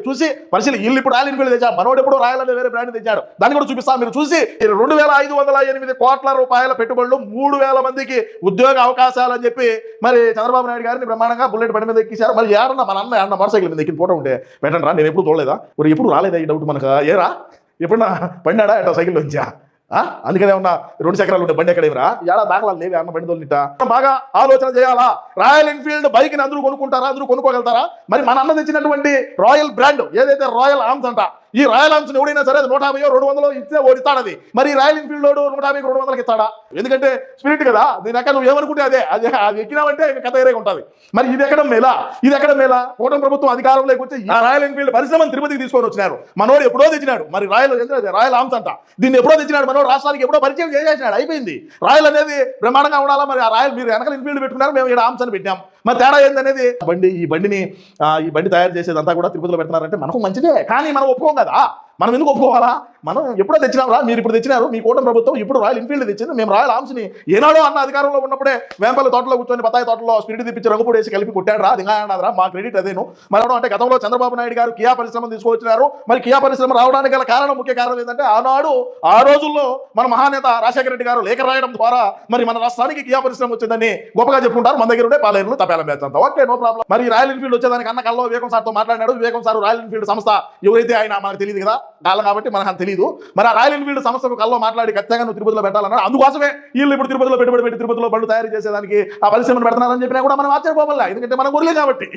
చూసి పరిశీలి వీళ్ళు ఇప్పుడు రాయల్ ఎన్ఫీల్డ్ తెచ్చారు, మనోడు ఎప్పుడు రాయల్ అనే వేరే బ్రాండ్ తెచ్చాడు, దాన్ని కూడా చూపిస్తాం. మీరు చూసి 2,508 కోట్ల రూపాయల పెట్టుబడులు 3,000 మందికి ఉద్యోగ అవకాశాలు అని చెప్పి మరి చంద్రబాబు నాయుడు గారిని బ్రహ్మాండంగా బుల్లెట్ బండి మీద ఎక్కించారు. మరి ఏడన్నా మన అన్న మోటార్ సైకిల్ మీద ఎక్కిన ఫోటో ఉంటే పెట్టండి రా, నేను ఎప్పుడు చూడలేదా, మరి ఎప్పుడు రాలేదా ఈ డౌట్ మనకు, ఏరా ఎప్పుడన్నా పడినాడా అట్లా సైకిల్ నుంచా? అందుకనే ఉన్న 2 చక్రాలు ఉండే బండి ఎక్కడేమిరా, ఏడా దాఖలాలు లేవి అన్న బండి తోలిట. బాగా ఆలోచన చేయాలా, రాయల్ ఎన్ఫీల్డ్ బైక్ని అందరూ కొనుక్కుంటారా, అందరూ కొనుక్కోగలుగుతారా? మరి మన అన్న తెచ్చినటువంటి రాయల్ బ్రాండ్ ఏదైతే రాయల్ ఆర్మ్స్ అంట, ఈ రాయల్ ఆర్మ్స్ ఎవడైనా సరే 150 200 ఇస్తే ఓడిస్తాడు. అది మరి రాయల్ ఎన్ఫీల్డ్ 150 200 ఇస్తాడా? ఎందుకంటే స్పిరిట్ కదా, దీని ఎక్కడ నువ్వు ఏమనుకుంటే అదే అది ఎక్కినావంటే కథ వేరే ఉంటుంది. మరి ఇది ఎక్కడ మేలా, ఇది ఎక్కడ మేలా? కూటమి ప్రభుత్వం అధికారంలోకి వచ్చి ఆ రాయల్ ఎన్ఫీల్డ్ పరిశ్రమను తిరుపతికి తీసుకొని వచ్చినారు. మనోడు ఎప్పుడో తెచ్చినాడు, మరి రాయల్ ఆర్మ్స్ అంట, దీన్ని ఎప్పుడో తెచ్చినాడు మనోడు, రాష్ట్రానికి ఎప్పుడో పరిచయం చేసేసినాడు, అయిపోయింది. రాయల్ అనేది బ్రహ్మాండంగా ఉండాలా, మరి ఆ రాయల్ మీరు వెనకాల ఎన్ఫీల్డ్ పెట్టుకున్నారు, మేము ఇక్కడ ఆర్మ్స్ అని పెట్టాం. మరి తేడా ఏందనేది ఈ బండి తయారు చేసేదంతా కూడా తిరుపతిలో పెడుతున్నారంటే మనకు మంచిదే, కానీ మనం ఒప్పుకోం కదా. మనం ఎందుకు ఒప్పుకోవాలా? మనం ఎప్పుడో తెచ్చినారా, మీరు ఇప్పుడు తెచ్చినారు, మీ కూటమి ప్రభుత్వం ఇప్పుడు రాయల్ ఎన్ఫీల్డ్ తెచ్చింది, మేము రాయల్ ఆర్మ్స్ని ఏనాడో అన్న అధికారంలో ఉన్నప్పుడే వేంపల్లి తోటలో కూర్చొని బత్తాయి తోటలో స్పిరిట్ తెప్పించి రంగుపూడి వేసి కలిపి కొట్టాడు రా, దిగాడరా, మా క్రెడిట్ అదేను. మరి అంటే గతంలో చంద్రబాబు నాయుడు గారు కియా పరిశ్రమను తీసుకొచ్చినారు. మరి కియా పరిశ్రమ రావడానికి గల కారణం, ముఖ్య కారణం ఏంటంటే ఆ రోజుల్లో మన మహానేత రాజశేఖర రెడ్డి గారు లేఖ రాయడం ద్వారా మరి మన రాష్ట్రానికి కియా పరిశ్రమ వచ్చిందని గొప్పగా చెప్పుకుంటారు. మన దగ్గర ఉండే పాలేరులు తపేలం వేస్తంత, ఓకే నో ప్రాబ్లం. మరి రాయల్ ఎన్ఫీల్డ్ వచ్చేదానికి అన్న కల్లో వివేకం సార్తో మాట్లాడినాడు. వివేకం సార్ రాయల్ ఎన్ఫీల్డ్ సంస్థ ఎవరైతే ఆయన మనకు తెలియదు కదా, కాలం కాబట్టి మనకు తెలియదు. మరి ఆ రాయల్ ఎన్ఫీల్డ్ సంస్థకు కల్లో మాట్లాడి ఖచ్చితంగా నువ్వు తిరుపతిలో పెట్టాలన్నాడు. అందుకోసమే వీళ్ళు ఇప్పుడు తిరుపతిలో పెట్టుబడి పెట్టి తిరుపతిలో బండ్లు తయారు చేసేదానికి ఆ పరిశ్రమను పెడుతున్నారని చెప్పినా కూడా మనం ఆశ్చర్యపోవాలా, ఎందుకంటే మనం ఊర్లే కాబట్టి.